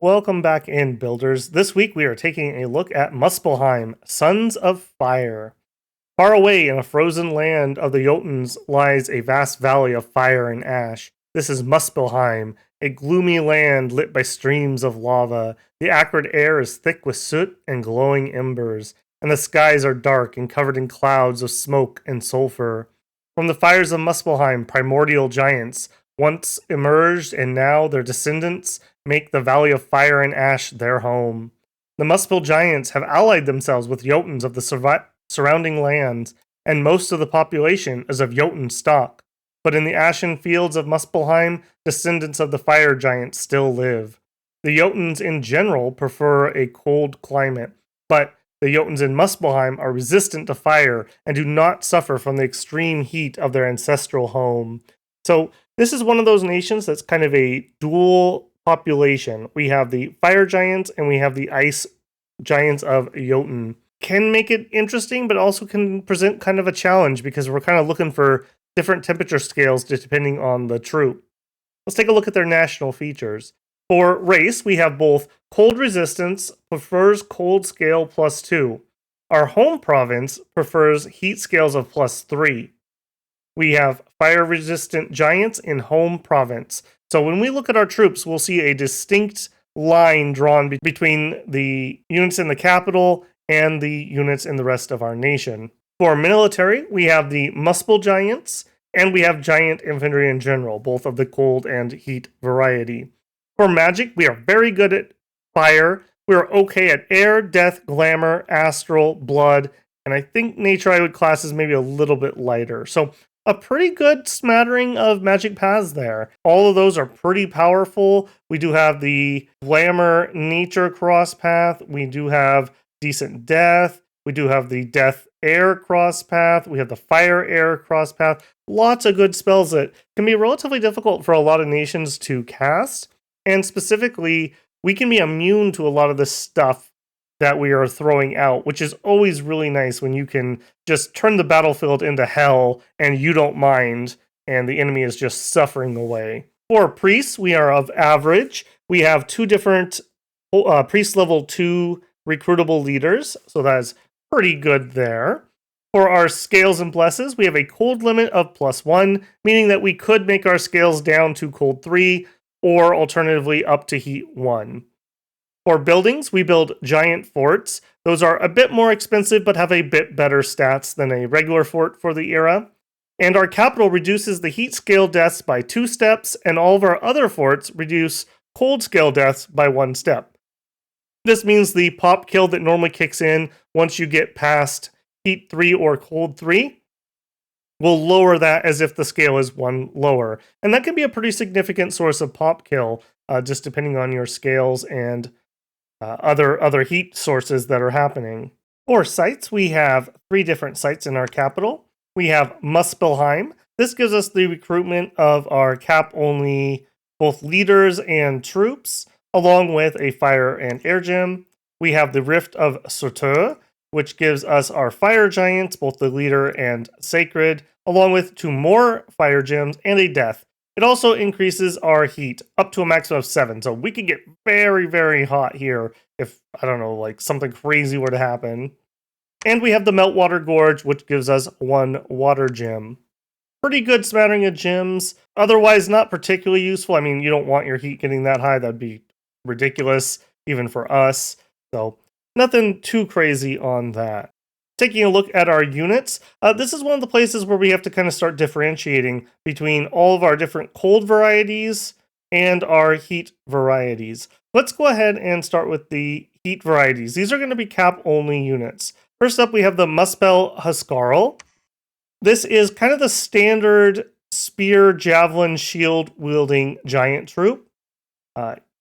Welcome back in, builders. This week we are taking a look at Muspelheim, Sons of Fire. Far away in a frozen land of the Jotuns lies a vast valley of fire and ash. This is Muspelheim, a gloomy land lit by streams of lava. The acrid air is thick with soot and glowing embers, and the skies are dark and covered in clouds of smoke and sulfur. From the fires of Muspelheim, primordial giants once emerged, and now their descendants make the Valley of Fire and Ash their home. The Muspel giants have allied themselves with Jotuns of the surrounding lands, and most of the population is of Jotun stock. But in the ashen fields of Muspelheim, descendants of the fire giants still live. The Jotuns in general prefer a cold climate, but the Jotuns in Muspelheim are resistant to fire and do not suffer from the extreme heat of their ancestral home. So this is one of those nations that's kind of a dual population. We have the fire giants and we have the ice giants of Jotun. Can make it interesting, but also can present kind of a challenge because we're kind of looking for different temperature scales depending on the troop. Let's take a look at their national features. For race, we have both cold resistance, prefers cold scale +2. Our home province prefers heat scales of +3. We have fire resistant giants in home province. So when we look at our troops, we'll see a distinct line drawn between the units in the capital and the units in the rest of our nation. For military, we have the Muspel giants, and we have giant infantry in general, both of the cold and heat variety. For magic, we are very good at fire. We are okay at air, death, glamour, astral, blood, and I think nature I would class as maybe a little bit lighter. So a pretty good smattering of magic paths there. All of those are pretty powerful. We do have the glamour nature cross path. We do have decent death. We do have the death air cross path. We have the fire air cross path. Lots of good spells that can be relatively difficult for a lot of nations to cast. And specifically, we can be immune to a lot of the stuff that we are throwing out, which is always really nice when you can just turn the battlefield into hell and you don't mind, and the enemy is just suffering away. For priests, we are of average. We have two different priest level 2 recruitable leaders, so that's pretty good there. For our scales and blesses, we have a cold limit of +1, meaning that we could make our scales down to cold 3, or alternatively up to heat 1. For buildings, we build giant forts. Those are a bit more expensive, but have a bit better stats than a regular fort for the era. And our capital reduces the heat scale deaths by 2 steps, and all of our other forts reduce cold scale deaths by 1 step. This means the pop kill that normally kicks in once you get past heat 3 or cold 3 will lower that as if the scale is 1 lower. And that can be a pretty significant source of pop kill, just depending on your scales and other heat sources that are happening. For sites, we have 3 different sites in our capital. We have Muspelheim. This gives us the recruitment of our cap-only both leaders and troops, along with a fire and air gem. We have the Rift of Sotur, which gives us our fire giants, both the leader and sacred, along with 2 more fire gems and a death. It also increases our heat up to a maximum of 7, so we could get very, very hot here if, I don't know, like something crazy were to happen. And we have the Meltwater Gorge, which gives us 1 water gem. Pretty good smattering of gems, otherwise not particularly useful. I mean, you don't want your heat getting that high, that'd be ridiculous, even for us. So nothing too crazy on that. Taking a look at our units, this is one of the places where we have to kind of start differentiating between all of our different cold varieties and our heat varieties. Let's go ahead and start with the heat varieties. These are going to be cap-only units. First up, we have the Muspel Huskarl. This is kind of the standard spear, javelin, shield-wielding giant troop.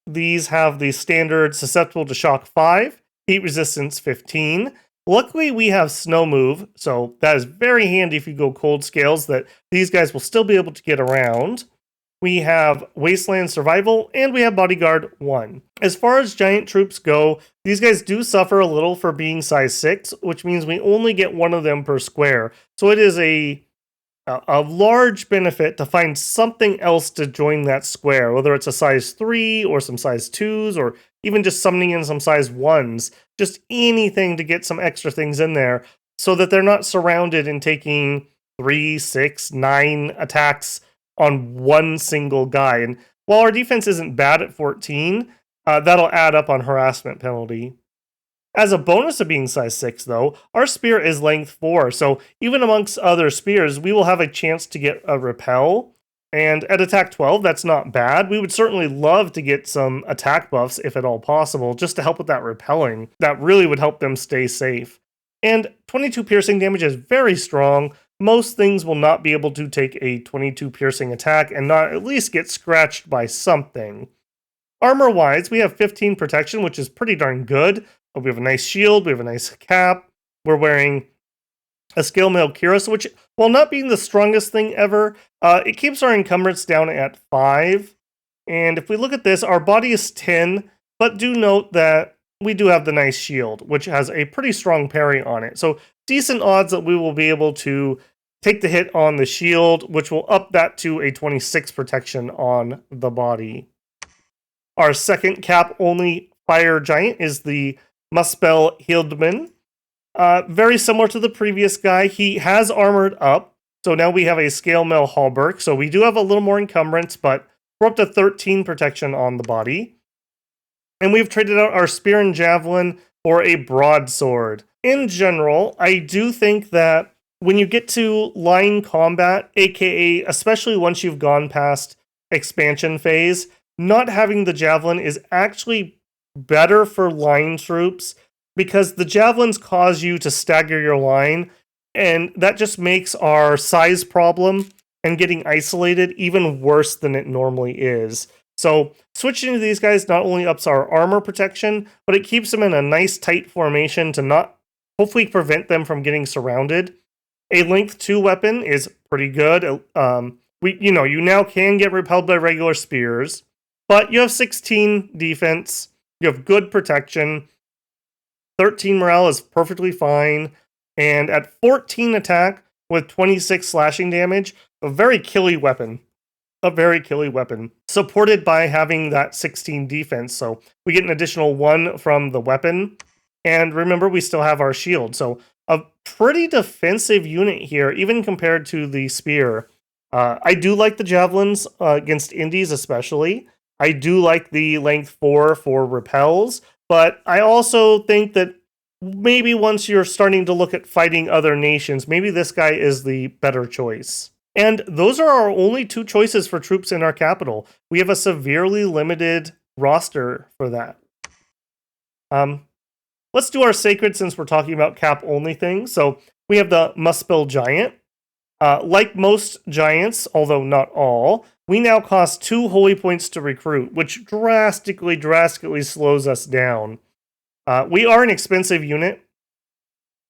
These have the standard susceptible to shock 5, heat resistance 15. Luckily, we have snow move, so that is very handy if you go cold scales, that these guys will still be able to get around. We have wasteland survival, and we have bodyguard 1. As far as giant troops go, these guys do suffer a little for being size 6, which means we only get 1 of them per square. So it is a large benefit to find something else to join that square, whether it's a size 3 or some size 2s or even just summoning in some size 1s, just anything to get some extra things in there so that they're not surrounded and taking 3, 6, 9 attacks on one single guy. And while our defense isn't bad at 14, that'll add up on harassment penalty. As a bonus of being size 6, though, our spear is length 4, so even amongst other spears, we will have a chance to get a repel. And at attack 12, that's not bad. We would certainly love to get some attack buffs, if at all possible, just to help with that repelling. That really would help them stay safe. And 22 piercing damage is very strong. Most things will not be able to take a 22 piercing attack and not at least get scratched by something. Armor-wise, we have 15 protection, which is pretty darn good. We have a nice shield, we have a nice cap. We're wearing a scale mail cuirass, which, while not being the strongest thing ever, it keeps our encumbrance down at 5. And if we look at this, our body is 10, but do note that we do have the nice shield, which has a pretty strong parry on it. So decent odds that we will be able to take the hit on the shield, which will up that to a 26 protection on the body. Our second cap-only fire giant is the Muspelheim. Very similar to the previous guy. He has armored up, so now we have a scale mail hauberk. So we do have a little more encumbrance, but we're up to 13 protection on the body. And we've traded out our spear and javelin for a broadsword. In general, I do think that when you get to line combat, aka especially once you've gone past expansion phase, not having the javelin is actually better for line troops because the javelins cause you to stagger your line, and that just makes our size problem and getting isolated even worse than it normally is. So switching to these guys not only ups our armor protection, but it keeps them in a nice tight formation to not hopefully prevent them from getting surrounded. A length 2 weapon is pretty good. You now can get repelled by regular spears, but you have 16 defense, you have good protection, 13 morale is perfectly fine, and at 14 attack with 26 slashing damage, a very killy weapon. A very killy weapon, supported by having that 16 defense. So we get an additional 1 from the weapon. And remember, we still have our shield. So a pretty defensive unit here, even compared to the spear. I do like the javelins against indies especially. I do like the length 4 for repels. But I also think that maybe once you're starting to look at fighting other nations, maybe this guy is the better choice. And those are our only 2 choices for troops in our capital. We have a severely limited roster for that. Let's do our sacred since we're talking about cap-only things. So we have the Muspel Giant. Like most giants, although not all, we now cost 2 holy points to recruit, which drastically slows us down. We are an expensive unit.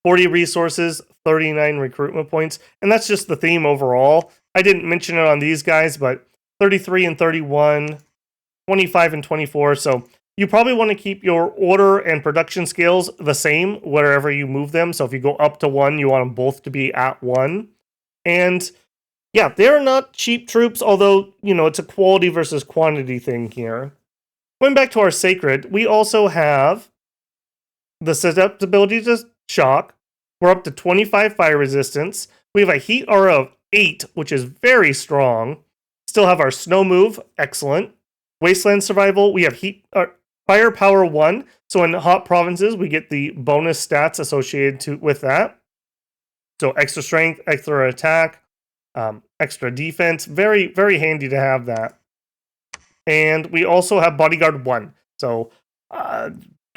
40 resources, 39 recruitment points, and that's just the theme overall. I didn't mention it on these guys, but 33 and 31, 25 and 24, so you probably want to keep your order and production scales the same wherever you move them. So if you go up to 1, you want them both to be at 1. And yeah, they're not cheap troops, although, it's a quality versus quantity thing here. Going back to our sacred, we also have the susceptibility to shock. We're up to 25 fire resistance. We have a heat aura of 8, which is very strong. Still have our snow move, excellent. Wasteland survival, we have fire power 1. So in hot provinces, we get the bonus stats associated with that. So extra strength, extra attack, extra defense. Very, very handy to have that. And we also have bodyguard 1. So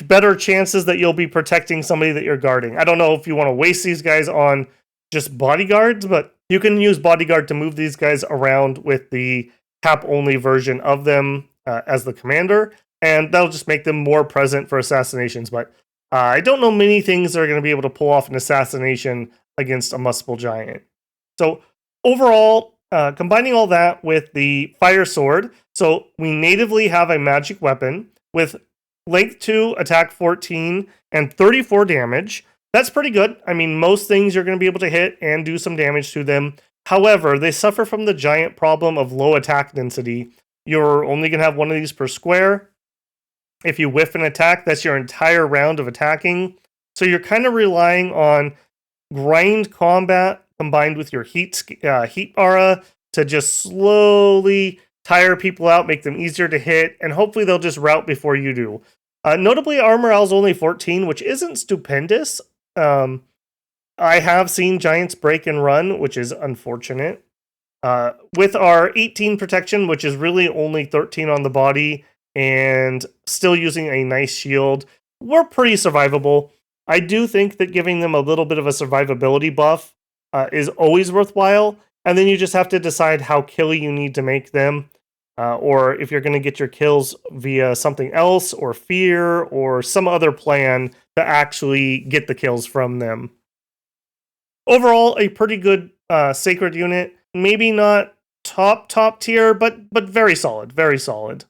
better chances that you'll be protecting somebody that you're guarding. I don't know if you want to waste these guys on just bodyguards, but you can use bodyguard to move these guys around with the cap-only version of them as the commander, and that'll just make them more present for assassinations. But I don't know many things that are going to be able to pull off an assassination against a Muspel Giant. So overall, combining all that with the fire sword, so we natively have a magic weapon with length 2, attack 14, and 34 damage. That's pretty good. I mean, most things you're going to be able to hit and do some damage to them. However, they suffer from the giant problem of low attack density. You're only going to have one of these per square. If you whiff an attack, that's your entire round of attacking. So you're kind of relying on grind combat combined with your heat aura to just slowly tire people out, make them easier to hit, and hopefully they'll just rout before you do. Notably, our morale is only 14, which isn't stupendous. I have seen giants break and run, which is unfortunate. With our 18 protection, which is really only 13 on the body, and still using a nice shield, we're pretty survivable. I do think that giving them a little bit of a survivability buff is always worthwhile, and then you just have to decide how killy you need to make them, or if you're going to get your kills via something else, or fear, or some other plan to actually get the kills from them. Overall, a pretty good sacred unit. Maybe not top tier, but very solid, very solid.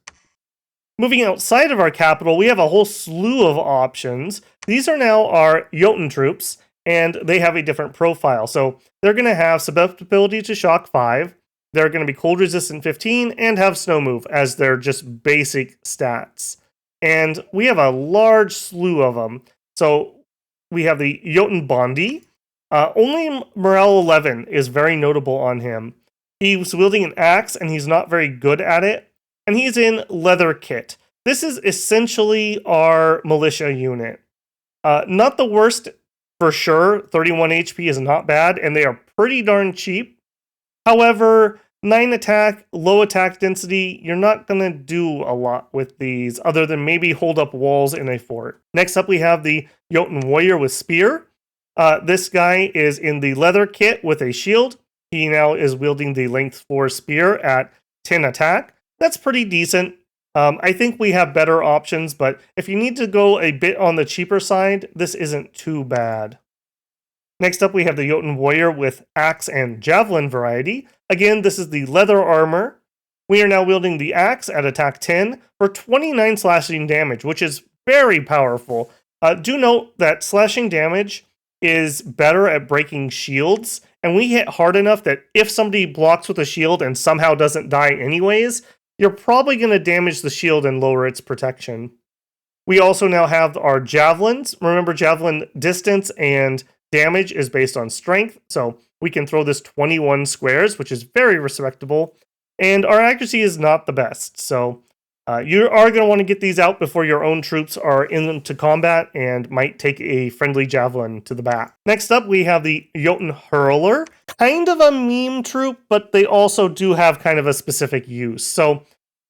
Moving outside of our capital, we have a whole slew of options. These are now our Jotun troops, and they have a different profile. So they're going to have susceptibility to shock 5, they're going to be cold resistant 15, and have snow move as their just basic stats. And we have a large slew of them. So we have the Jotun Bondi. Only morale 11 is very notable on him. He's wielding an axe, and he's not very good at it. And he's in leather kit. This is essentially our militia unit. Not the worst for sure. 31 HP is not bad, and they are pretty darn cheap. However, 9 attack, low attack density, you're not going to do a lot with these, other than maybe hold up walls in a fort. Next up, we have the Jotun Warrior with Spear. This guy is in the leather kit with a shield. He now is wielding the length 4 spear at 10 attack. That's pretty decent. I think we have better options, but if you need to go a bit on the cheaper side, this isn't too bad. Next up, we have the Jotun Warrior with axe and javelin variety. Again, this is the leather armor. We are now wielding the axe at attack 10 for 29 slashing damage, which is very powerful. Do note that slashing damage is better at breaking shields, and we hit hard enough that if somebody blocks with a shield and somehow doesn't die anyways, you're probably going to damage the shield and lower its protection. We also now have our javelins. Remember, javelin distance and damage is based on strength, so we can throw this 21 squares, which is very respectable, and our accuracy is not the best, so you are going to want to get these out before your own troops are into combat and might take a friendly javelin to the back. Next up, we have the Jotun Hurler. Kind of a meme troop, but they also do have kind of a specific use. So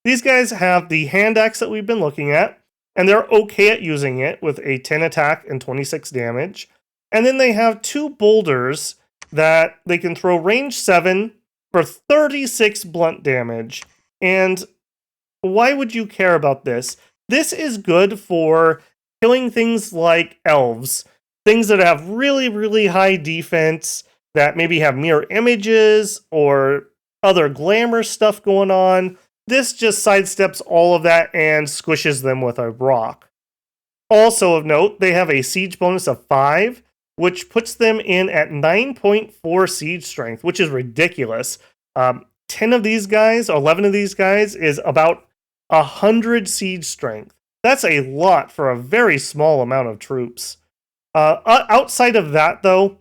these guys have the hand axe that we've been looking at, and they're okay at using it with a 10 attack and 26 damage. And then they have 2 boulders that they can throw range 7 for 36 blunt damage. And why would you care about this? This is good for killing things like elves. Things that have really, really high defense, that maybe have mirror images or other glamour stuff going on. This just sidesteps all of that and squishes them with a rock. Also of note, they have a siege bonus of 5, which puts them in at 9.4 siege strength, which is ridiculous. 10 of these guys, 11 of these guys, is about 100 siege strength. That's a lot for a very small amount of troops. Outside of that, though,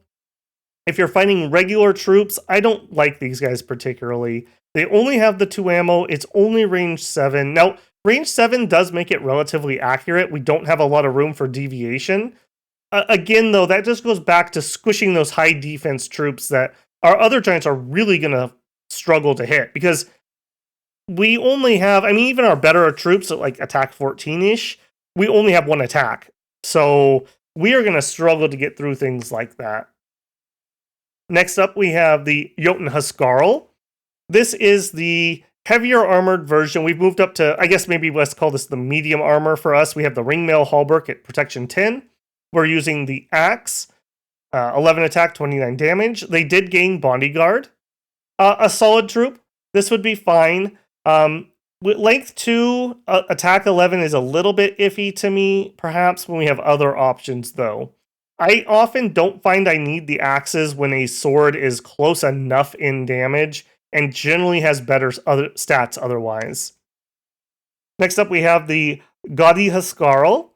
if you're fighting regular troops, I don't like these guys particularly. They only have the 2 ammo. It's only range 7. Now, range 7 does make it relatively accurate. We don't have a lot of room for deviation. Again, though, that just goes back to squishing those high defense troops that our other giants are really going to struggle to hit, because we only have, I mean, even our better troops at like attack 14-ish, we only have 1 attack. So we are going to struggle to get through things like that. Next up, we have the Jotun Huskarl. This is the heavier armored version. We've moved up to, I guess maybe let's call this the medium armor for us. We have the ringmail hauberk at protection 10. We're using the axe, 11 attack, 29 damage. They did gain bodyguard. A solid troop. This would be fine. With length 2, attack 11 is a little bit iffy to me, perhaps, when we have other options, though. I often don't find I need the axes when a sword is close enough in damage, and generally has better other stats otherwise. Next up, we have the Gaudy Huskarl.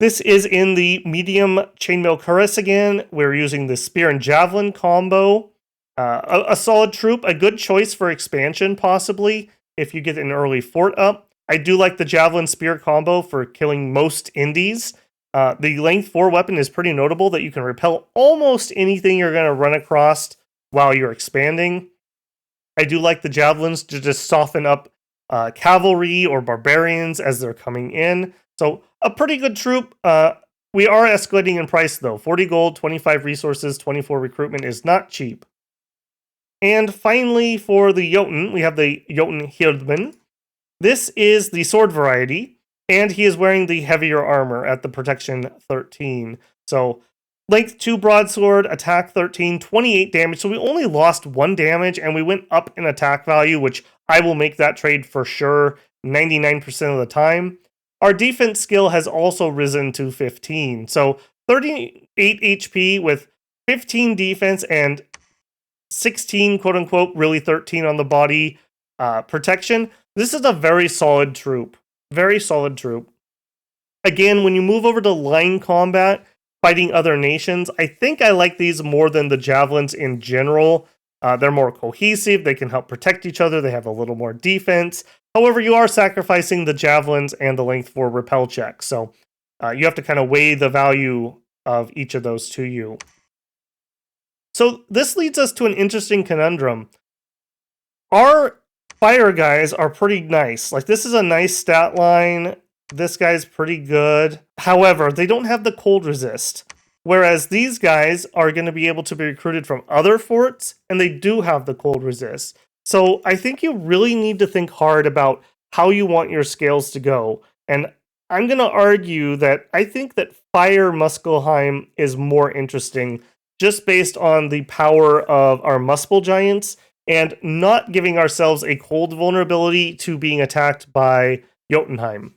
This is in the medium chainmail cuirass again. We're using the spear and javelin combo. A solid troop, a good choice for expansion, possibly, if you get an early fort up. I do like the javelin spear combo for killing most indies. The length 4 weapon is pretty notable that you can repel almost anything you're going to run across while you're expanding. I do like the javelins to just soften up cavalry or barbarians as they're coming in. So a pretty good troop. We are escalating in price though. 40 gold, 25 resources, 24 recruitment is not cheap. And finally, for the Jotun, we have the Jotun Hirdman. This is the sword variety, and he is wearing the heavier armor at the protection 13. So length 2 broadsword, attack 13, 28 damage. So we only lost 1 damage, and we went up in attack value, which I will make that trade for sure 99% of the time. Our defense skill has also risen to 15. So 38 HP with 15 defense and 16, quote unquote, really 13 on the body protection. This is a very solid troop. Very solid troop. Again, when you move over to line combat, fighting other nations, I think I like these more than the javelins in general. They're more cohesive. They can help protect each other. They have a little more defense. However, you are sacrificing the javelins and the length for repel checks. So you have to kind of weigh the value of each of those to you. So this leads us to an interesting conundrum. Our fire guys are pretty nice. Like, this is a nice stat line. This guy's pretty good. However, they don't have the cold resist. Whereas these guys are going to be able to be recruited from other forts, and they do have the cold resist. So I think you really need to think hard about how you want your scales to go. And I'm going to argue that I think that Fire Muspelheim is more interesting just based on the power of our Muspel Giants and not giving ourselves a cold vulnerability to being attacked by Jotunheim.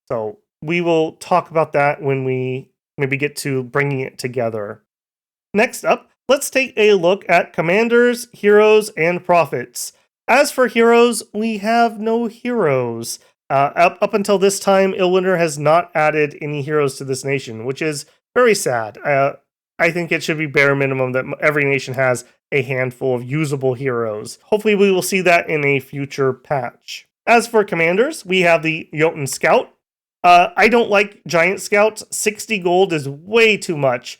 So we will talk about that when we maybe get to bringing it together. Next up, let's take a look at commanders, heroes, and prophets. As for heroes, we have no heroes. Up until this time, Illwinter has not added any heroes to this nation, which is very sad. I think it should be bare minimum that every nation has a handful of usable heroes. Hopefully we will see that in a future patch. As for commanders, we have the Jotun Scout. I don't like giant scouts. 60 gold is way too much.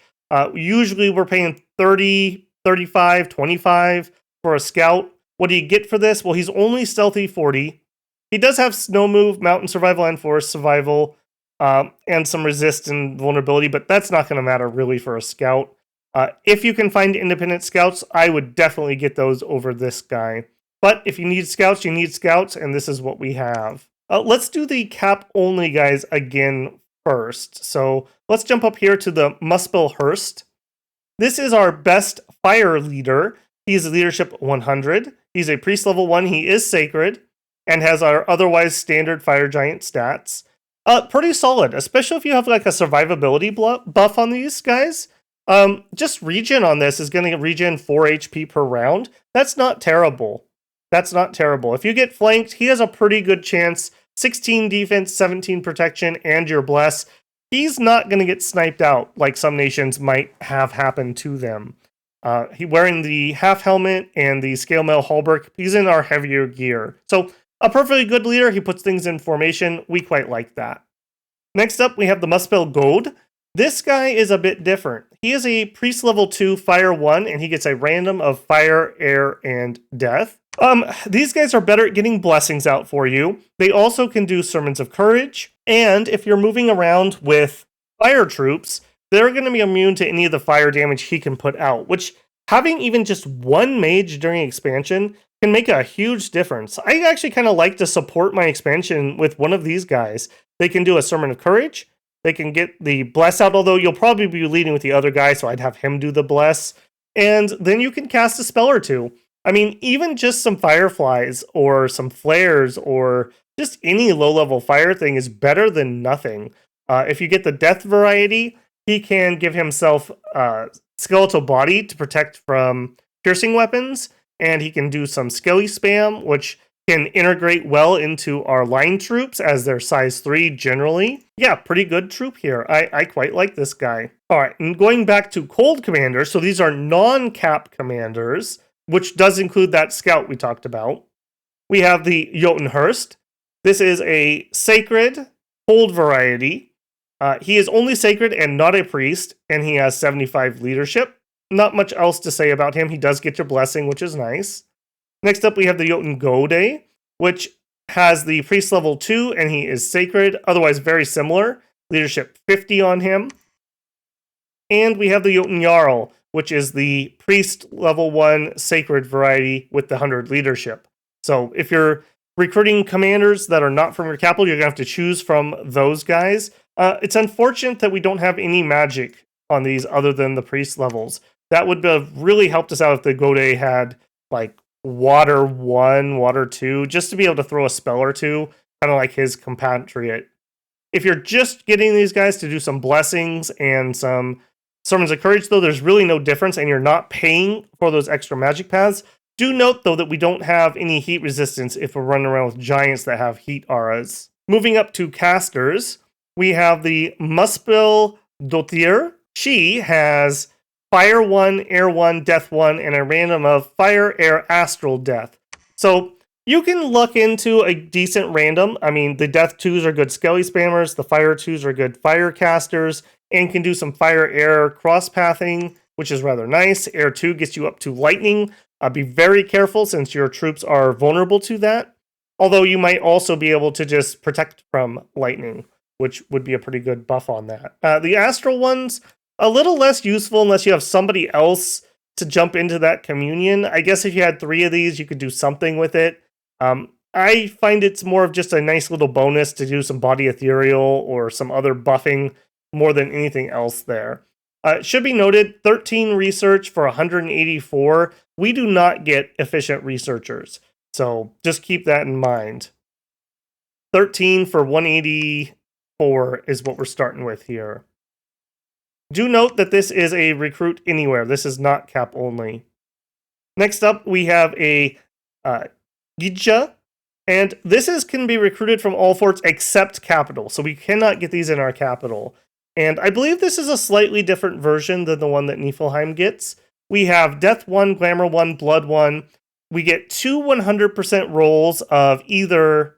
Usually we're paying 30, 35, 25 for a scout. What do you get for this? Well, he's only stealthy 40. He does have snow move, mountain survival, and forest survival. And some resist and vulnerability, but that's not going to matter really for a scout. If you can find independent scouts, I would definitely get those over this guy. But if you need scouts, you need scouts, and this is what we have. Let's do the cap-only guys again first. So let's jump up here to the Muspelheim. This is our best fire leader. He's leadership 100. He's a priest level 1. He is sacred and has our otherwise standard fire giant stats. Pretty solid, especially if you have like a survivability buff on these guys. Just regen on this is going to regen 4 HP per round. That's not terrible. That's not terrible. If you get flanked, he has a pretty good chance. 16 defense, 17 protection, and your bless. He's not going to get sniped out like some nations might have happened to them. He wearing the half helmet and the scale mail hauberk. He's in our heavier gear. So a perfectly good leader. He puts things in formation. We quite like that. Next up, we have the Muspel Gold. This guy is a bit different. He is a priest level 2 fire 1, and he gets a random of fire, air, and death. These guys are better at getting blessings out for you. They also can do sermons of courage. And if you're moving around with fire troops, they're going to be immune to any of the fire damage he can put out, which having even just one mage during expansion can make a huge difference. I actually kind of like to support my expansion with one of these guys. They can do a sermon of courage. They can get the bless out, although you'll probably be leading with the other guy, so I'd have him do the bless. And then you can cast a spell or two. I mean, even just some fireflies or some flares or just any low-level fire thing is better than nothing. If you get the death variety, he can give himself skeletal body to protect from piercing weapons, and he can do some skelly spam, which can integrate well into our line troops as they're size 3 generally. Yeah, pretty good troop here. I quite like this guy. All right, and going back to cold commanders, so these are non-cap commanders, which does include that scout we talked about. We have the Jotunhurst. This is a sacred cold variety. He is only sacred and not a priest, and he has 75 leadership. Not much else to say about him. He does get your blessing, which is nice. Next up, we have the Jotun Gode, which has the priest level 2, and he is sacred, otherwise very similar. Leadership 50 on him. And we have the Jotun Jarl, which is the priest level 1 sacred variety with the 100 leadership. So if you're recruiting commanders that are not from your capital, you're going to have to choose from those guys. It's unfortunate that we don't have any magic on these other than the priest levels. That would have really helped us out if the Gode had like Water 1, Water 2, just to be able to throw a spell or two, kind of like his compatriot. If you're just getting these guys to do some blessings and some Sermons of Courage, though, there's really no difference, and you're not paying for those extra magic paths. Do note, though, that we don't have any heat resistance if we're running around with giants that have heat auras. Moving up to casters, we have the Muspelheim. She has Fire 1, Air 1, Death 1, and a random of Fire, Air, Astral, Death. So you can look into a decent random. I mean, the Death 2s are good Skelly spammers, the Fire 2s are good Fire casters, and can do some Fire, Air cross-pathing, which is rather nice. Air 2 gets you up to Lightning. Be very careful since your troops are vulnerable to that. Although you might also be able to just protect from Lightning, which would be a pretty good buff on that. The Astral ones, a little less useful unless you have somebody else to jump into that communion. I guess if you had 3 of these, you could do something with it. I find it's more of just a nice little bonus to do some body ethereal or some other buffing more than anything else there. It should be noted, 13 research for 184. We do not get efficient researchers, so just keep that in mind. 13 for 184 is what we're starting with here. Do note that this is a recruit anywhere. This is not cap only. Next up, we have a Gija, and this can be recruited from all forts except capital, so we cannot get these in our capital. And I believe this is a slightly different version than the one that Niefelheim gets. We have Death 1, Glamour 1, Blood 1. We get 2 100% rolls of either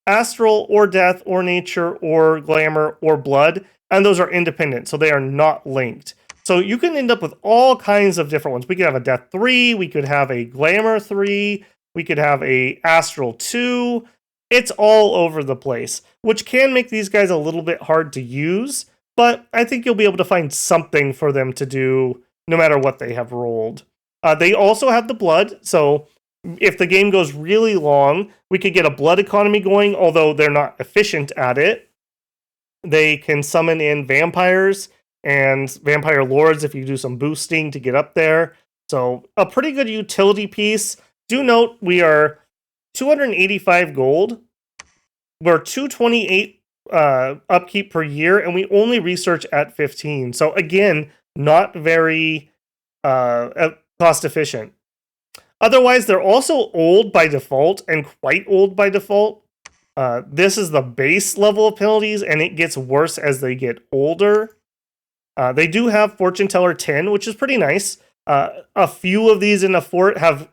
Astral or Death or Nature or Glamour or Blood, and those are independent, so they are not linked. So you can end up with all kinds of different ones. We could have a Death 3, we could have a Glamour 3, we could have a Astral 2. It's all over the place, which can make these guys a little bit hard to use, but I think you'll be able to find something for them to do no matter what they have rolled. They also have the blood, so if the game goes really long, we could get a blood economy going, although they're not efficient at it. They can summon in vampires and vampire lords if you do some boosting to get up there. So a pretty good utility piece. Do note we are 285 gold. We're 228 upkeep per year, and we only research at 15. So again, not very cost efficient. Otherwise, they're also old by default and quite old by default. This is the base level of penalties, and it gets worse as they get older. They do have Fortune Teller 10, which is pretty nice. A few of these in a fort have,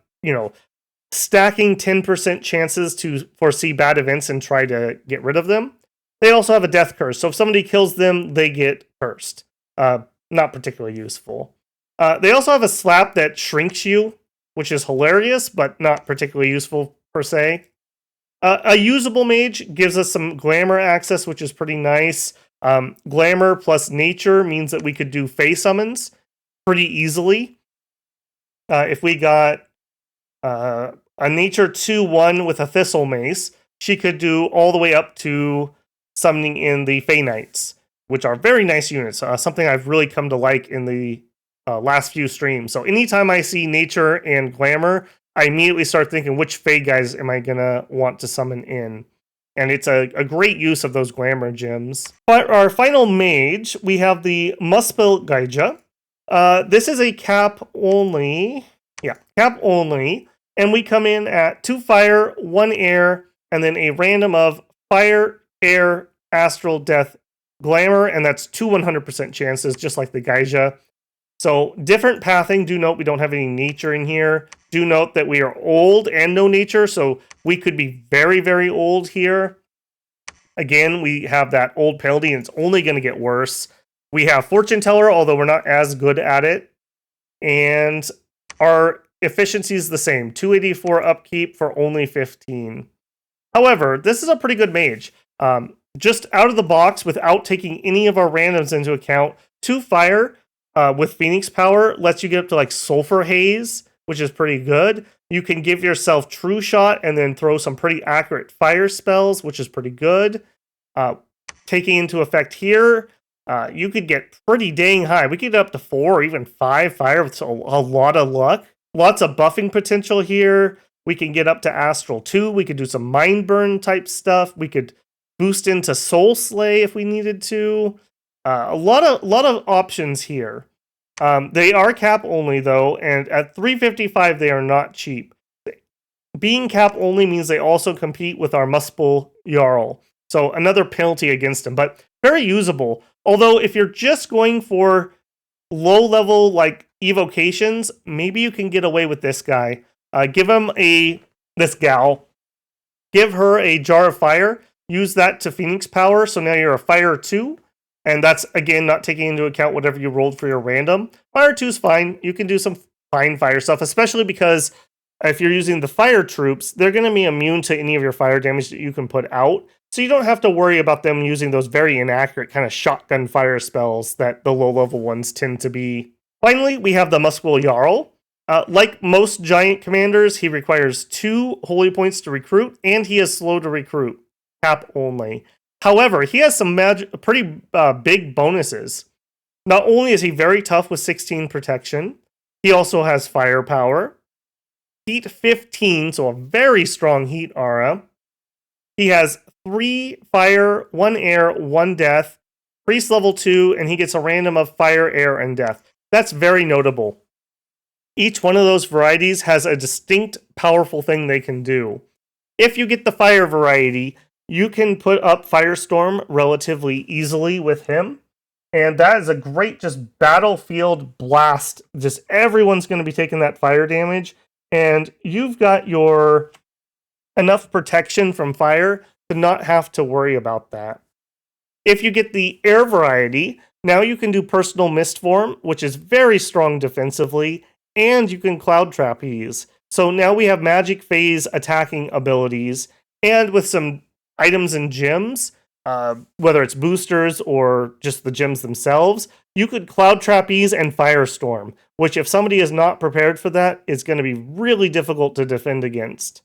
stacking 10% chances to foresee bad events and try to get rid of them. They also have a death curse, so if somebody kills them, they get cursed. Not particularly useful. They also have a slap that shrinks you, which is hilarious, but not particularly useful per se. A usable mage gives us some glamour access, which is pretty nice. Glamour plus nature means that we could do Fey summons pretty easily. If we got a nature 2-1 with a Thistle Mace, she could do all the way up to summoning in the Fey Knights, which are very nice units. Something I've really come to like in the last few streams. So anytime I see nature and glamour, I immediately start thinking, which Fey guys am I going to want to summon in? And it's a great use of those glamour gems. But our final mage, we have the Muspelheim. This is a cap only. Yeah, cap only. And we come in at 2 fire, 1 air, and then a random of fire, air, astral, death, glamour, and that's 2 100% chances, just like the Geisha. So different pathing. Do note we don't have any nature in here. Do note that we are old and no nature, so we could be very, very old here. Again, we have that old penalty, and it's only going to get worse. We have Fortune Teller, although we're not as good at it. And our efficiency is the same. 284 upkeep for only 15. However, this is a pretty good mage. Just out of the box, without taking any of our randoms into account, 2 fire with Phoenix power lets you get up to like Sulfur Haze, which is pretty good. You can give yourself True Shot and then throw some pretty accurate fire spells, which is pretty good. Taking into effect here, you could get pretty dang high. We could get up to 4 or even 5 fire with a lot of luck. Lots of buffing potential here. We can get up to Astral 2. We could do some Mind Burn type stuff. We could boost into Soul Slay if we needed to. A lot of options here. They are cap only though, and at 355 they are not cheap. Being cap only means they also compete with our Muspel Jarl, so another penalty against them, but very usable. Although if you're just going for low level like evocations, maybe you can get away with this guy. Give him this gal. Give her a Jar of Fire. Use that to Phoenix power, so now you're a Fire 2. And that's, again, not taking into account whatever you rolled for your random. Fire 2 is fine. You can do some fine fire stuff, especially because if you're using the fire troops, they're going to be immune to any of your fire damage that you can put out. So you don't have to worry about them using those very inaccurate kind of shotgun fire spells that the low-level ones tend to be. Finally, we have the Muspel Jarl. Like most giant commanders, he requires 2 holy points to recruit, and he is slow to recruit. Cap only. However, he has some pretty big bonuses. Not only is he very tough with 16 protection, he also has firepower. Heat 15, so a very strong heat aura. He has 3 fire, 1 air, 1 death, priest level 2, and he gets a random of fire, air, and death. That's very notable. Each one of those varieties has a distinct, powerful thing they can do. If you get the fire variety, you can put up Firestorm relatively easily with him. And that is a great just battlefield blast. Just everyone's going to be taking that fire damage. And you've got your enough protection from fire to not have to worry about that. If you get the air variety, now you can do Personal Mist Form, which is very strong defensively. And you can Cloud Trapeze. So now we have Magic Phase attacking abilities. And with some items and gems, whether it's boosters or just the gems themselves, you could Cloud Trapeze and Firestorm, which if somebody is not prepared for that, is going to be really difficult to defend against.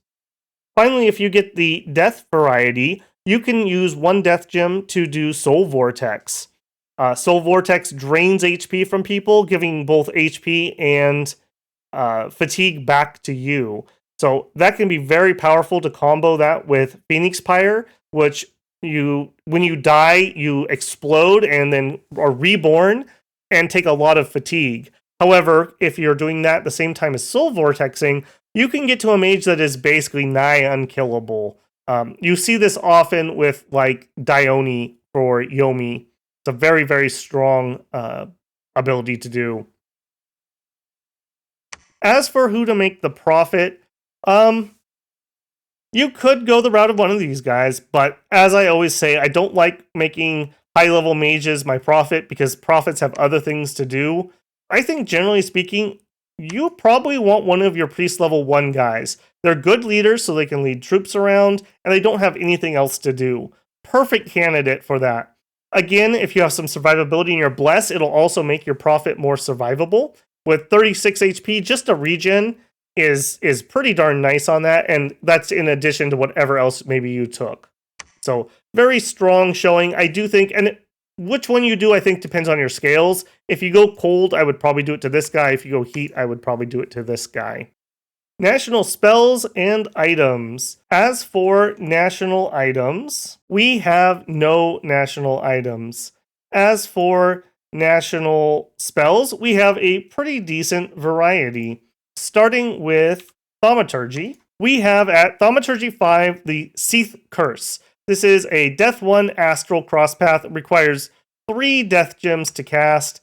Finally, if you get the Death variety, you can use 1 Death Gem to do Soul Vortex. Soul Vortex drains HP from people, giving both HP and fatigue back to you. So that can be very powerful to combo that with Phoenix Pyre, which when you die, you explode and then are reborn and take a lot of fatigue. However, if you're doing that at the same time as Soul Vortexing, you can get to a mage that is basically nigh unkillable. You see this often with like Dione for Yomi. It's a very, very strong ability to do. As for who to make the Prophet, you could go the route of one of these guys, but as I always say, I don't like making high-level mages my Prophet because Prophets have other things to do. I think, generally speaking, you probably want one of your Priest level 1 guys. They're good leaders, so they can lead troops around, and they don't have anything else to do. Perfect candidate for that. Again, if you have some survivability in your Bless, it'll also make your Prophet more survivable. With 36 HP, just a regen is pretty darn nice on that, and that's in addition to whatever else maybe you took. So, very strong showing. I do think, and which one you do, I think, depends on your scales. If you go cold, I would probably do it to this guy. If you go heat, I would probably do it to this guy. National spells and items. As for national items, we have no national items. As for national spells, we have a pretty decent variety. Starting with Thaumaturgy. We have at Thaumaturgy 5 the Seath Curse. This is a Death 1 Astral Crosspath. It requires 3 Death Gems to cast.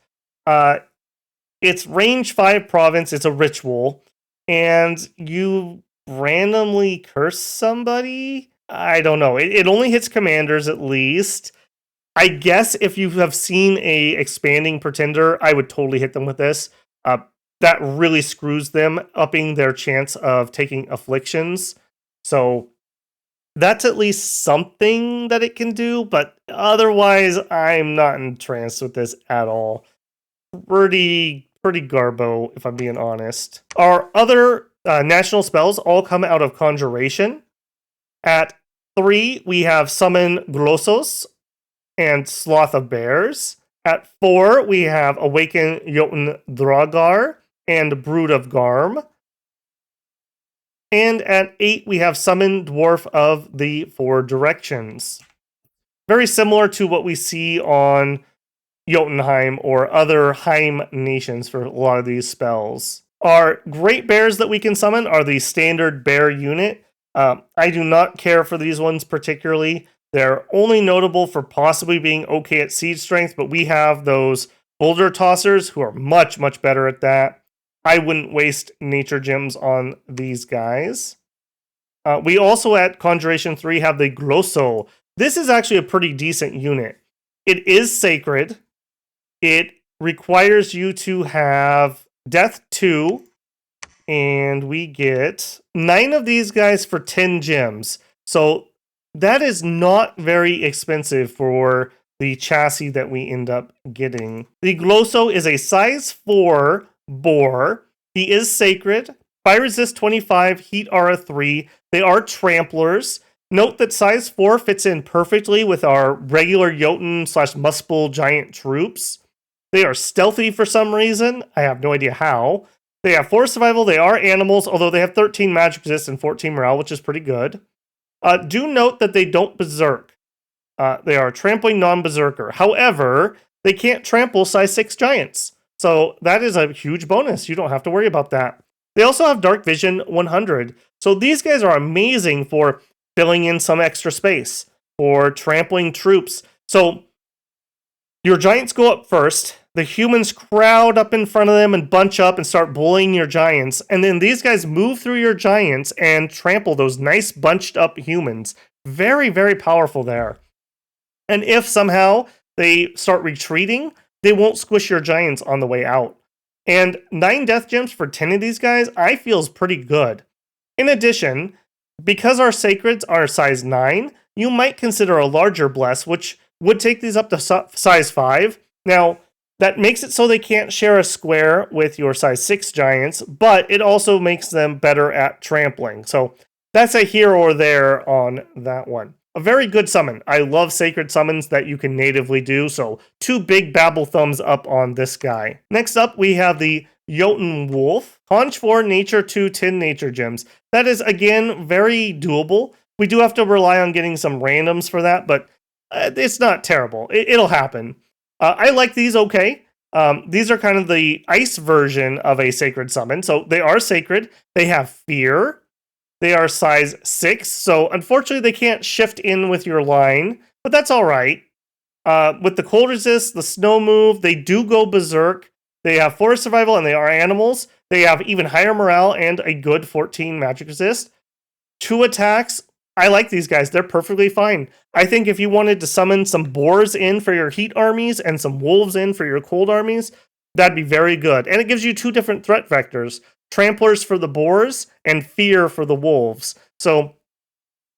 It's range 5 province. It's a ritual. And you randomly curse somebody? I don't know. It only hits commanders at least. I guess if you have seen a expanding pretender, I would totally hit them with this. That really screws them, upping their chance of taking afflictions. So that's at least something that it can do, but otherwise, I'm not entranced with this at all. Pretty garbo, if I'm being honest. Our other national spells all come out of Conjuration. At 3, we have Summon Glossos and Sloth of Bears. At 4, we have Awaken Jotun Dragar and Brood of Garm. And at 8, we have Summon Dwarf of the Four Directions. Very similar to what we see on Jotunheim or other Heim nations for a lot of these spells. Our great bears that we can summon are the standard bear unit. I do not care for these ones particularly. They're only notable for possibly being okay at siege strength, but we have those boulder tossers who are much, much better at that. I wouldn't waste nature gems on these guys. We also at Conjuration 3 have the Glosso. This is actually a pretty decent unit. It is sacred. It requires you to have Death 2, and we get 9 of these guys for 10 gems. So that is not very expensive for the chassis that we end up getting. The Glosso is a size 4 boar. He is sacred. Fire resist 25, heat aura 3. They are tramplers. Note that size 4 fits in perfectly with our regular Jotun / Muspel giant troops. They are stealthy for some reason. I have no idea how. They have 4 survival. They are animals, although they have 13 magic resist and 14 morale, which is pretty good. Do note that they don't berserk. They are a trampling non-berserker. However, they can't trample size 6 giants. So that is a huge bonus. You don't have to worry about that. They also have Dark Vision 100. So these guys are amazing for filling in some extra space, for trampling troops. So your giants go up first. The humans crowd up in front of them and bunch up and start bullying your giants. And then these guys move through your giants and trample those nice bunched up humans. Very, very powerful there. And if somehow they start retreating, they won't squish your giants on the way out. And 9 death gems for 10 of these guys, I feel is pretty good. In addition, because our sacreds are size 9, you might consider a larger bless, which would take these up to size 5. Now, that makes it so they can't share a square with your size 6 giants, but it also makes them better at trampling. So that's a here or there on that one. A very good summon. I love sacred summons that you can natively do, so 2 big babble thumbs up on this guy. Next up, we have the Jotun Wolf. Conch 4, Nature 2, 10 Nature Gems. That is, again, very doable. We do have to rely on getting some randoms for that, but it's not terrible. It'll happen. I like these okay. These are kind of the ice version of a sacred summon. So they are sacred. They have fear. They are size 6. So unfortunately, they can't shift in with your line, but that's all right. With the cold resist, the snow move, they do go berserk. They have forest survival and they are animals. They have even higher morale and a good 14 magic resist. 2 attacks. I like these guys. They're perfectly fine. I think if you wanted to summon some boars in for your heat armies and some wolves in for your cold armies, that'd be very good. And it gives you 2 different threat vectors. Tramplers for the boars and fear for the wolves. So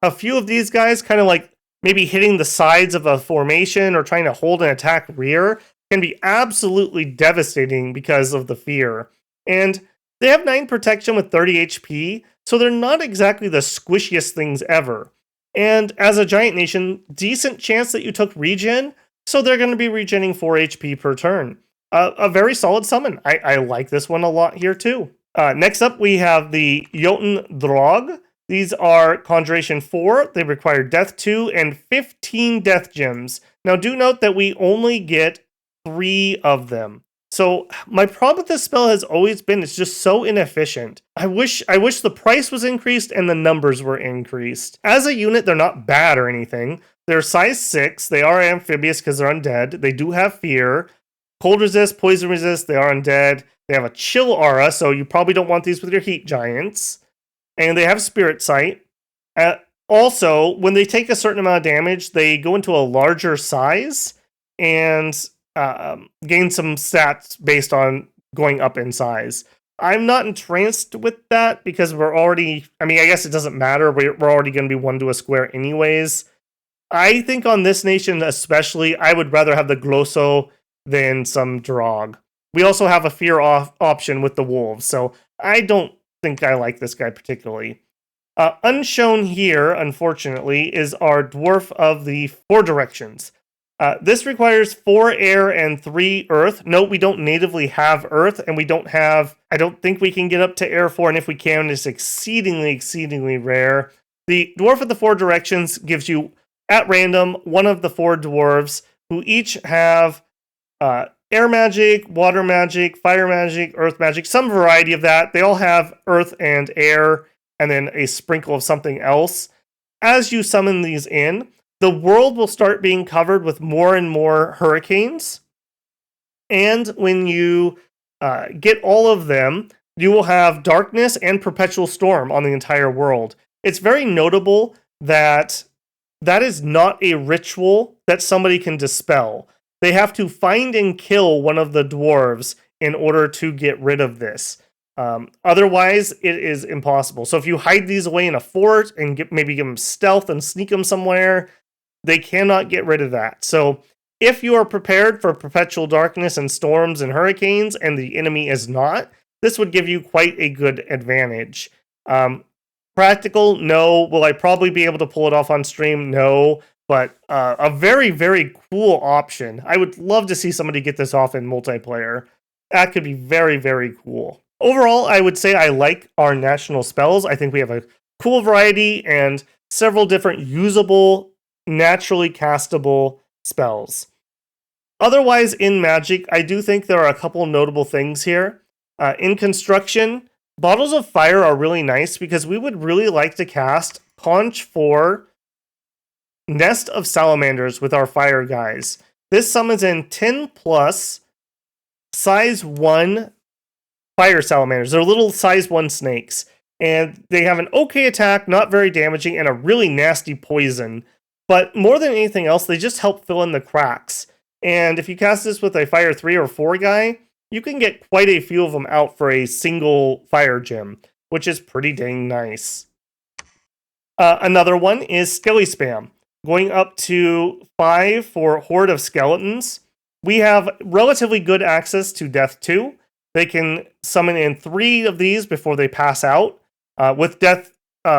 a few of these guys kind of like maybe hitting the sides of a formation or trying to hold an attack rear can be absolutely devastating because of the fear. And they have 9 protection with 30 HP, so they're not exactly the squishiest things ever. And as a giant nation, decent chance that you took regen, so they're going to be regenning 4 HP per turn. A very solid summon. I like this one a lot here too. Next up, we have the Jotun Drog. These are Conjuration 4. They require Death 2 and 15 Death Gems. Now, do note that we only get 3 of them. So my problem with this spell has always been it's just so inefficient. I wish the price was increased and the numbers were increased. As a unit, they're not bad or anything. They're size 6. They are amphibious because they're undead. They do have fear. Cold resist, poison resist, they are undead. They have a chill aura, so you probably don't want these with your heat giants. And they have spirit sight. Also, when they take a certain amount of damage, they go into a larger size and gain some stats based on going up in size. I'm not entranced with that because we're already, I mean, I guess it doesn't matter. We're already going to be 1 to a square anyways. I think on this nation especially, I would rather have the Glosso than some Drog. We also have a fear option with the wolves, so I don't think I like this guy particularly. Unshown here, unfortunately, is our Dwarf of the Four Directions. This requires 4 air and 3 earth. Note we don't natively have earth, and we don't have, I don't think we can get up to air 4, and if we can, it's exceedingly rare. The Dwarf of the Four Directions gives you, at random, one of the 4 dwarves who each have air magic, water magic, fire magic, earth magic, some variety of that. They all have earth and air, and then a sprinkle of something else. As you summon these in, the world will start being covered with more and more hurricanes. And when you get all of them, you will have darkness and perpetual storm on the entire world. It's very notable that that is not a ritual that somebody can dispel. They have to find and kill one of the dwarves in order to get rid of this. Otherwise, it is impossible. So if you hide these away in a fort and maybe give them stealth and sneak them somewhere, they cannot get rid of that. So if you are prepared for perpetual darkness and storms and hurricanes and the enemy is not, this would give you quite a good advantage. Practical, no. Will I probably be able to pull it off on stream? No. But a very cool option. I would love to see somebody get this off in multiplayer. That could be very cool. Overall, I would say I like our national spells. I think we have a cool variety and several different usable, naturally castable spells. Otherwise, in Magic, I do think there are a couple notable things here. In construction, Bottles of Fire are really nice because we would really like to cast Conch 4 Nest of Salamanders with our fire guys. This summons in 10 plus size 1 fire salamanders. They're little size 1 snakes. And they have an okay attack, not very damaging, and a really nasty poison. But more than anything else, they just help fill in the cracks. And if you cast this with a fire 3 or 4 guy, you can get quite a few of them out for a single fire gem, which is pretty dang nice. Another one is Skelly Spam. Going up to 5 for Horde of Skeletons. We have relatively good access to Death 2. They can summon in 3 of these before they pass out. With Death,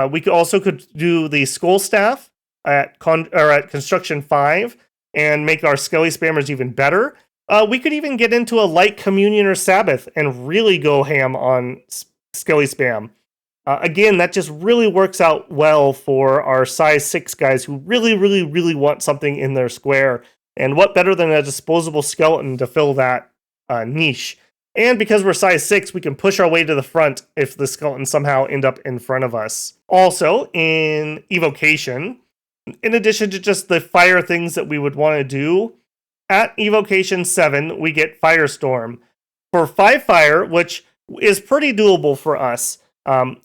we could do the Skull Staff at Construction 5 and make our Skelly Spammers even better. We could even get into a Light Communion or Sabbath and really go ham on Skelly Spam. Again, that just really works out well for our size 6 guys who really want something in their square. And what better than a disposable skeleton to fill that niche? And because we're size 6, we can push our way to the front if the skeletons somehow end up in front of us. Also, in Evocation, in addition to just the fire things that we would want to do, at Evocation 7, we get Firestorm. For 5 fire, which is pretty doable for us,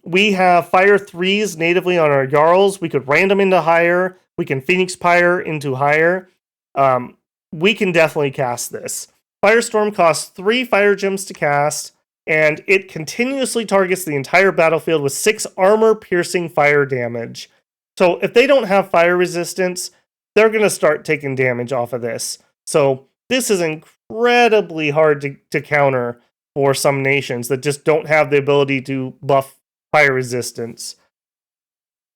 we have fire 3s natively on our Jarls. We could random into higher. We can Phoenix Pyre into higher. We can definitely cast this. Firestorm costs 3 fire gems to cast, and it continuously targets the entire battlefield with 6 armor-piercing fire damage. So if they don't have fire resistance, they're going to start taking damage off of this. So this is incredibly hard to counter for some nations that just don't have the ability to buff fire resistance.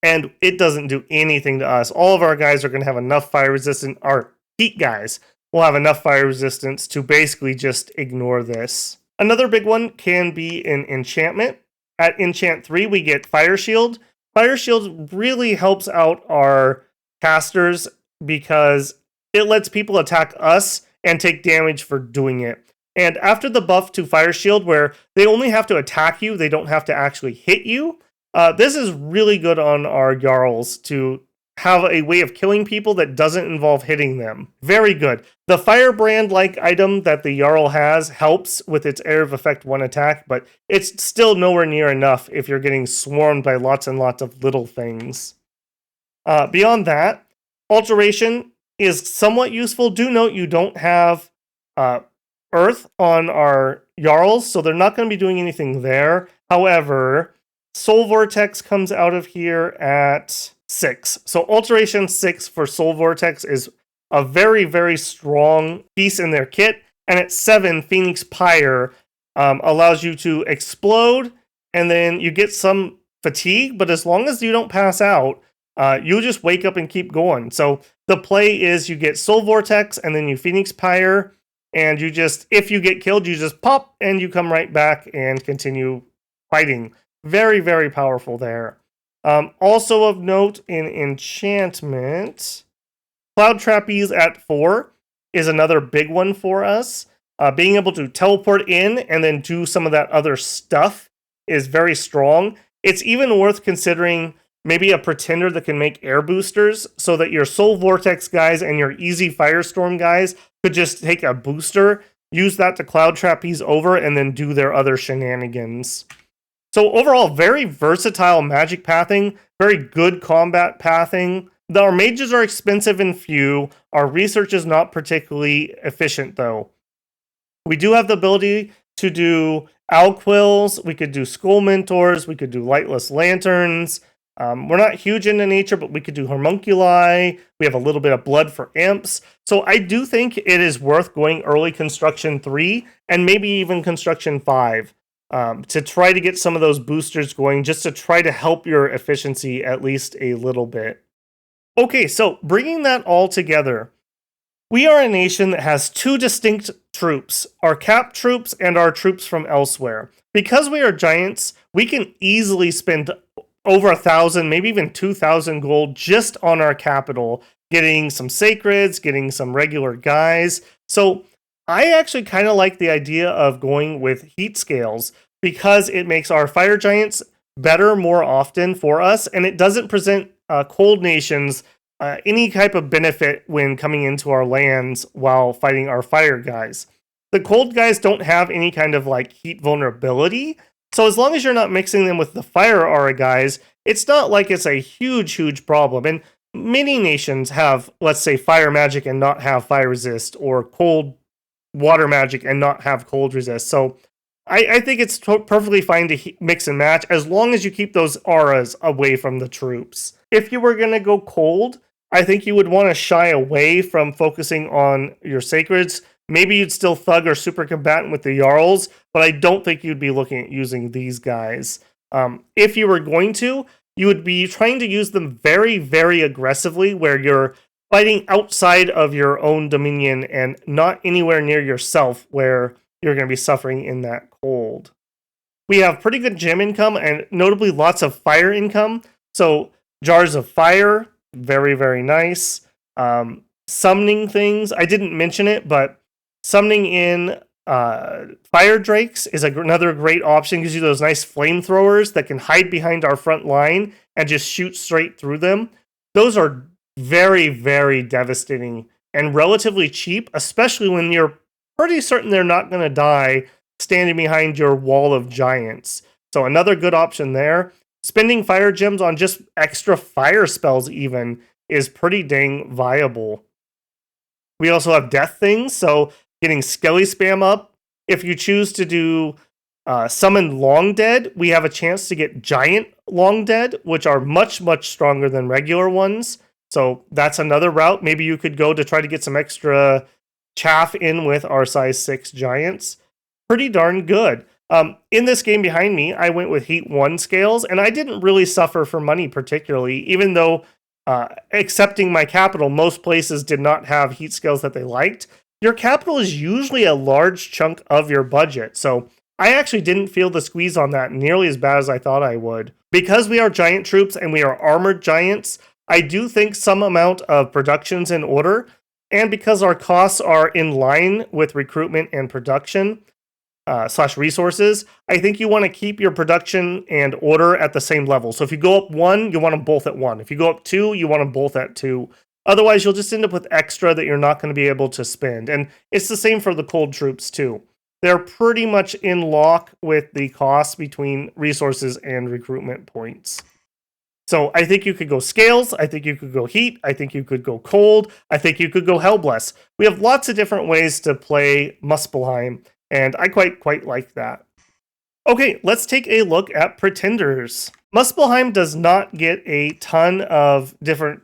And it doesn't do anything to us. All of our guys are going to have enough fire resistance. Our heat guys will have enough fire resistance to basically just ignore this. Another big one can be an enchantment. At Enchant 3, we get Fire Shield. Fire Shield really helps out our casters because it lets people attack us and take damage for doing it. And after the buff to Fire Shield, where they only have to attack you, they don't have to actually hit you, this is really good on our Jarls to have a way of killing people that doesn't involve hitting them. Very good. The Firebrand-like item that the Jarl has helps with its Area of Effect 1 attack, but it's still nowhere near enough if you're getting swarmed by lots and lots of little things. Beyond that, Alteration is somewhat useful. Do note you don't have Earth on our Jarls, so they're not going to be doing anything there. However, Soul Vortex comes out of here at 6. So Alteration 6 for Soul Vortex is a very, very strong piece in their kit. And at 7, Phoenix Pyre allows you to explode, and then you get some fatigue, but as long as you don't pass out, you'll just wake up and keep going. So the play is you get Soul Vortex, and then you Phoenix Pyre, and you just, if you get killed, you just pop, and you come right back and continue fighting. Very, very powerful there. Also of note in enchantment, Cloud Trapeze at 4 is another big one for us. Being able to teleport in and then do some of that other stuff is very strong. It's even worth considering maybe a pretender that can make air boosters so that your Soul Vortex guys and your easy Firestorm guys could just take a booster, use that to Cloud Trapeze over, and then do their other shenanigans. So overall, very versatile magic pathing, very good combat pathing. Our mages are expensive and few. Our research is not particularly efficient, though. We do have the ability to do Alquills, we could do Skull Mentors, we could do Lightless Lanterns. We're not huge into nature, but we could do Homunculi. We have a little bit of blood for imps. So I do think it is worth going early Construction 3 and maybe even Construction 5. To try to get some of those boosters going, just to try to help your efficiency at least a little bit. Okay, so bringing that all together, we are a nation that has 2 distinct troops, our cap troops and our troops from elsewhere. Because we are giants, we can easily spend over 1,000, maybe even 2,000 gold just on our capital, getting some sacreds, getting some regular guys. So I actually kind of like the idea of going with heat scales because it makes our fire giants better more often for us, and it doesn't present cold nations any type of benefit when coming into our lands while fighting our fire guys. The cold guys don't have any kind of like heat vulnerability, so as long as you're not mixing them with the fire aura guys, it's not like it's a huge problem. And many nations have, let's say, fire magic and not have fire resist, or cold water magic and not have cold resist. So I think it's perfectly fine to mix and match as long as you keep those auras away from the troops. If you were going to go cold, I think you would want to shy away from focusing on your sacreds. Maybe you'd still thug or super combatant with the Jarls, but I don't think you'd be looking at using these guys. If you were going to, you would be trying to use them very, very aggressively, where you're fighting outside of your own dominion and not anywhere near yourself where you're going to be suffering in that cold. We have pretty good gem income and notably lots of fire income. So jars of fire, very, very nice. Summoning things, I didn't mention it, but summoning in fire drakes is another great option. Gives you those nice flamethrowers that can hide behind our front line and just shoot straight through them. Those are very, very devastating and relatively cheap, especially when you're pretty certain they're not going to die standing behind your wall of giants. So another good option there. Spending fire gems on just extra fire spells even is pretty dang viable. We also have death things, so getting Skelly spam up. If you choose to do summon Long Dead, we have a chance to get giant Long Dead, which are much stronger than regular ones. So that's another route. Maybe you could go to try to get some extra chaff in with our size 6 giants. Pretty darn good. In this game behind me, I went with Heat 1 scales, and I didn't really suffer for money particularly, even though, excepting my capital, most places did not have heat scales that they liked. Your capital is usually a large chunk of your budget, so I actually didn't feel the squeeze on that nearly as bad as I thought I would. Because we are giant troops and we are armored giants, I do think some amount of production's in order, and because our costs are in line with recruitment and production slash resources, I think you want to keep your production and order at the same level. So if you go up 1, you want them both at 1. If you go up 2, you want them both at 2. Otherwise, you'll just end up with extra that you're not going to be able to spend. And it's the same for the cold troops too. They're pretty much in lock with the cost between resources and recruitment points. So I think you could go scales, I think you could go heat, I think you could go cold, I think you could go Hellbless. We have lots of different ways to play Muspelheim, and I quite like that. Okay, let's take a look at Pretenders. Muspelheim does not get a ton of different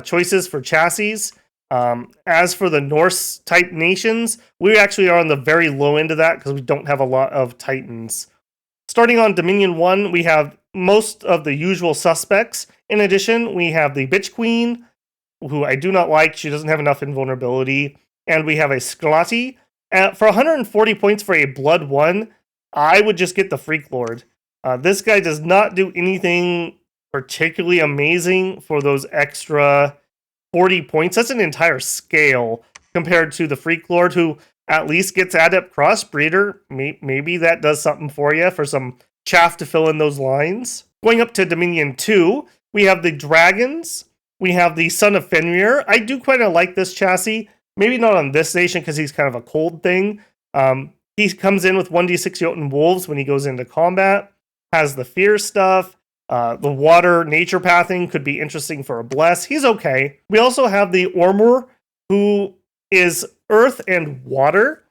choices for chassis. As for the Norse type nations, we actually are on the very low end of that because we don't have a lot of Titans. Starting on Dominion 1, we have most of the usual suspects. In addition, we have the Bitch Queen, who I do not like. She doesn't have enough invulnerability. And we have a Sklati. For 140 points for a Blood 1, I would just get the Freak Lord. This guy does not do anything particularly amazing for those extra 40 points. That's an entire scale compared to the Freak Lord, who at least gets Adept Crossbreeder. Maybe that does something for you for some chaff to fill in those lines. Going up to Dominion 2, we have the Dragons. We have the Son of Fenrir. I do quite like this chassis. Maybe not on this nation because he's kind of a cold thing. He comes in with 1d6 Jotun Wolves when he goes into combat. Has the fear stuff. The water nature pathing could be interesting for a bless. He's okay. We also have the Ormur, who is earth and water.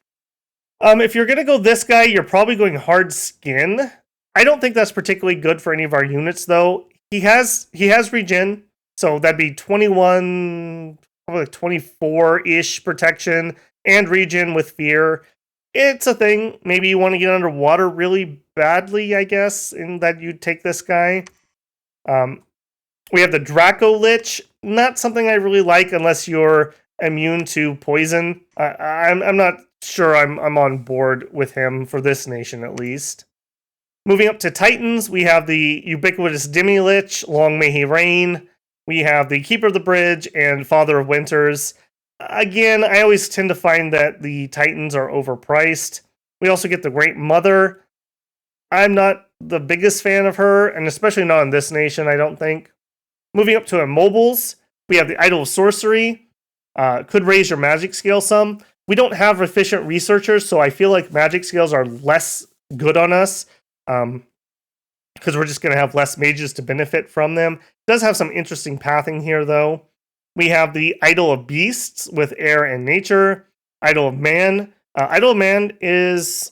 If you're going to go this guy, you're probably going hard skin. I don't think that's particularly good for any of our units, though. He has regen, so that'd be 21, probably 24-ish protection, and regen with fear. It's a thing. Maybe you want to get underwater really badly, I guess, in that you'd take this guy. We have the Draco Lich. Not something I really like unless you're immune to poison. I'm not sure I'm on board with him for this nation, at least. Moving up to Titans, we have the ubiquitous Demi-Lich, Long May He Reign. We have the Keeper of the Bridge and Father of Winters. Again, I always tend to find that the Titans are overpriced. We also get the Great Mother. I'm not the biggest fan of her, and especially not in this nation, I don't think. Moving up to Immobiles, we have the Idol of Sorcery. Could raise your magic scale some. We don't have efficient researchers, so I feel like magic scales are less good on us because we're just going to have less mages to benefit from them. It does have some interesting pathing here, though. We have the Idol of Beasts with Air and Nature. Idol of Man. Idol of Man it's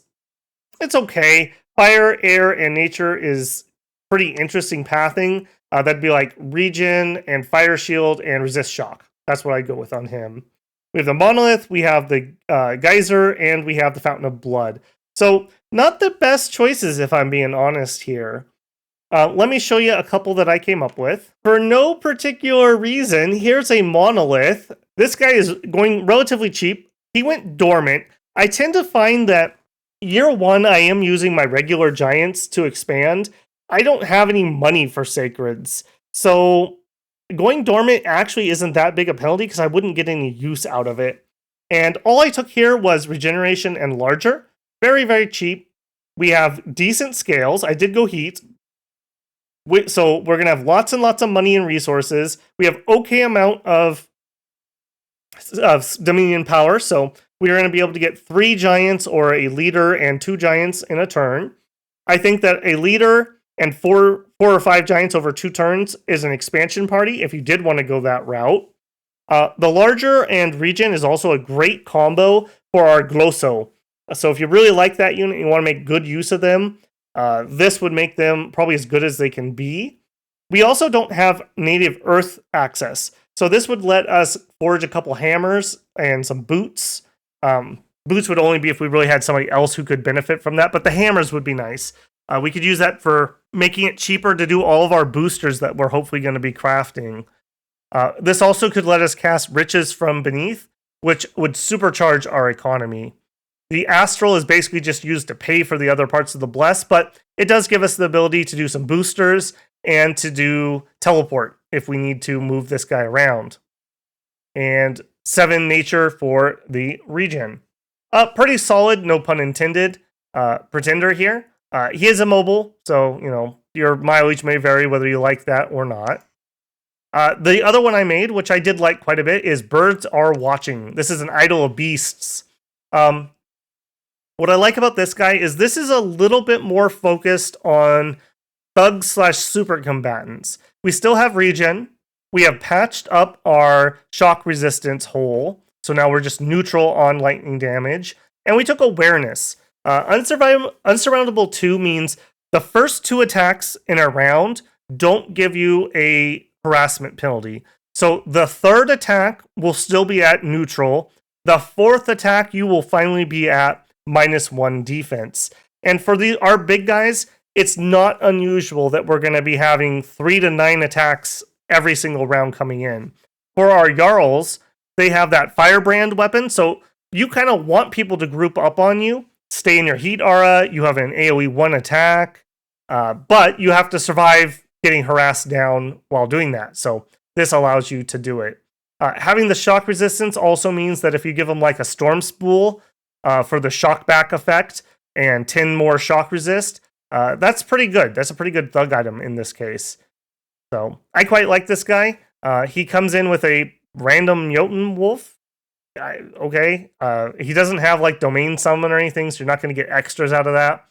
okay. Fire, Air, and Nature is pretty interesting pathing. That'd be like Regen and Fire Shield and Resist Shock. That's what I'd go with on him. We have the Monolith, we have the Geyser, and we have the Fountain of Blood. So, not the best choices, if I'm being honest here. Let me show you a couple that I came up with. For no particular reason, here's a Monolith. This guy is going relatively cheap. He went dormant. I tend to find that year 1, I am using my regular giants to expand. I don't have any money for sacreds. So going dormant actually isn't that big a penalty because I wouldn't get any use out of it. And all I took here was regeneration and larger. Very, very cheap. We have decent scales. I did go heat. So we're going to have lots and lots of money and resources. We have okay amount of Dominion power. So we're going to be able to get 3 giants or a leader and 2 giants in a turn. I think that a leader and 4 or 5 giants over 2 turns is an expansion party if you did want to go that route. The larger and regen is also a great combo for our Glosso. So if you really like that unit and you want to make good use of them, this would make them probably as good as they can be. We also don't have native earth access. So this would let us forge a couple hammers and some boots. Boots would only be if we really had somebody else who could benefit from that, but the hammers would be nice. We could use that for making it cheaper to do all of our boosters that we're hopefully going to be crafting. This also could let us cast Riches from Beneath, which would supercharge our economy. The Astral is basically just used to pay for the other parts of the Bless, but it does give us the ability to do some boosters and to do teleport if we need to move this guy around. And 7 nature for the regen. Pretty solid, no pun intended, pretender here. He is immobile, so, you know, your mileage may vary whether you like that or not. The other one I made, which I did like quite a bit, is Birds Are Watching. This is an idol of beasts. What I like about this guy is this is a little bit more focused on thugs/super combatants. We still have regen. We have patched up our shock resistance hole, so now we're just neutral on lightning damage. And we took awareness. Unsurroundable 2 means the first 2 attacks in a round don't give you a harassment penalty. So the 3rd attack will still be at neutral. The 4th attack you will finally be at -1 defense. And for our big guys, it's not unusual that we're going to be having 3 to 9 attacks every single round coming in. For our Jarls, they have that firebrand weapon, so you kind of want people to group up on you, stay in your heat aura, you have an AoE 1 attack, but you have to survive getting harassed down while doing that, so this allows you to do it. Having the shock resistance also means that if you give them like a storm spool for the shock back effect and 10 more shock resist, that's pretty good. That's a pretty good thug item in this case. So I quite like this guy. He comes in with a random Jotun wolf. Okay. He doesn't have like domain summon or anything, so you're not going to get extras out of that.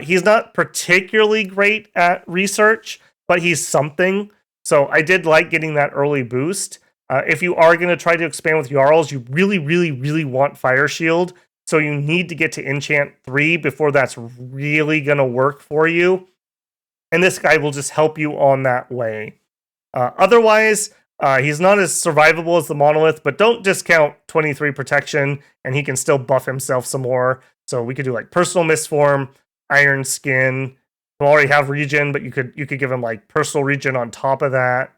He's not particularly great at research, but he's something. So I did like getting that early boost. If you are going to try to expand with Jarls, you really, really, really want Fire Shield. So you need to get to enchant 3 before that's really going to work for you. And this guy will just help you on that way. Otherwise, he's not as survivable as the Monolith, but don't discount 23 protection, and he can still buff himself some more. So we could do like Personal Mistform, Iron Skin. He'll already have regen, but you could give him like personal regen on top of that.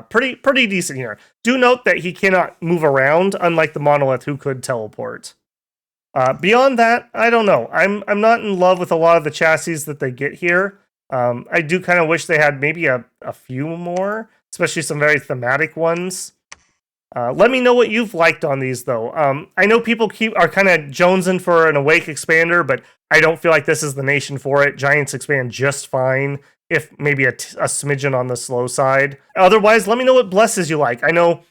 Pretty decent here. Do note that he cannot move around, unlike the Monolith, who could teleport. Beyond that, I don't know. I'm not in love with a lot of the chassis that they get here. I do kind of wish they had maybe a few more, especially some very thematic ones. Let me know what you've liked on these, though. I know people are kind of jonesing for an Awake expander, but I don't feel like this is the nation for it. Giants expand just fine, if maybe a smidgen on the slow side. Otherwise, let me know what blesses you like. I know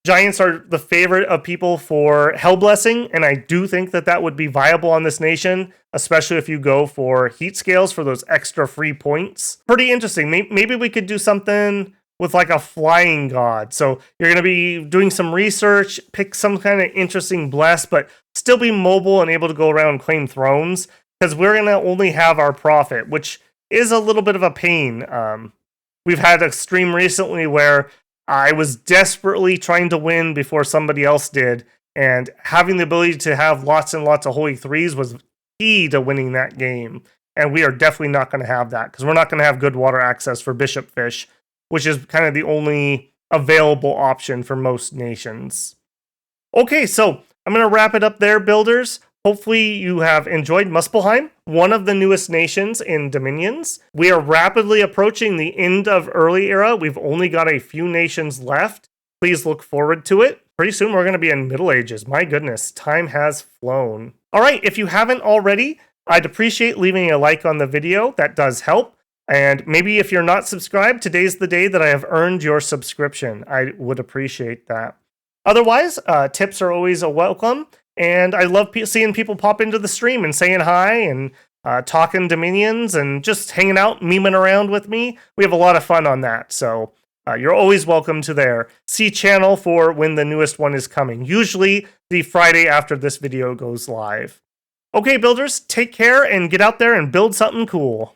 Giants are the favorite of people for Hell Blessing, and I do think that would be viable on this nation, especially if you go for heat scales for those extra free points. Pretty interesting. Maybe we could do something with like a flying god. So you're going to be doing some research, pick some kind of interesting bless, but still be mobile and able to go around and claim thrones, because we're going to only have our prophet, which is a little bit of a pain. We've had a stream recently where I was desperately trying to win before somebody else did, and having the ability to have lots and lots of Holy Threes was key to winning that game. And we are definitely not going to have that, because we're not going to have good water access for Bishop Fish, which is kind of the only available option for most nations. Okay, so I'm going to wrap it up there, builders. Hopefully you have enjoyed Muspelheim, one of the newest nations in Dominions. We are rapidly approaching the end of early era. We've only got a few nations left. Please look forward to it. Pretty soon we're going to be in Middle Ages. My goodness, time has flown. All right, if you haven't already, I'd appreciate leaving a like on the video. That does help. And maybe if you're not subscribed, today's the day that I have earned your subscription. I would appreciate that. Otherwise, tips are always a welcome. And I love seeing people pop into the stream and saying hi and talking Dominions and just hanging out, memeing around with me. We have a lot of fun on that. So you're always welcome to there. See channel for when the newest one is coming. Usually the Friday after this video goes live. Okay, builders, take care and get out there and build something cool.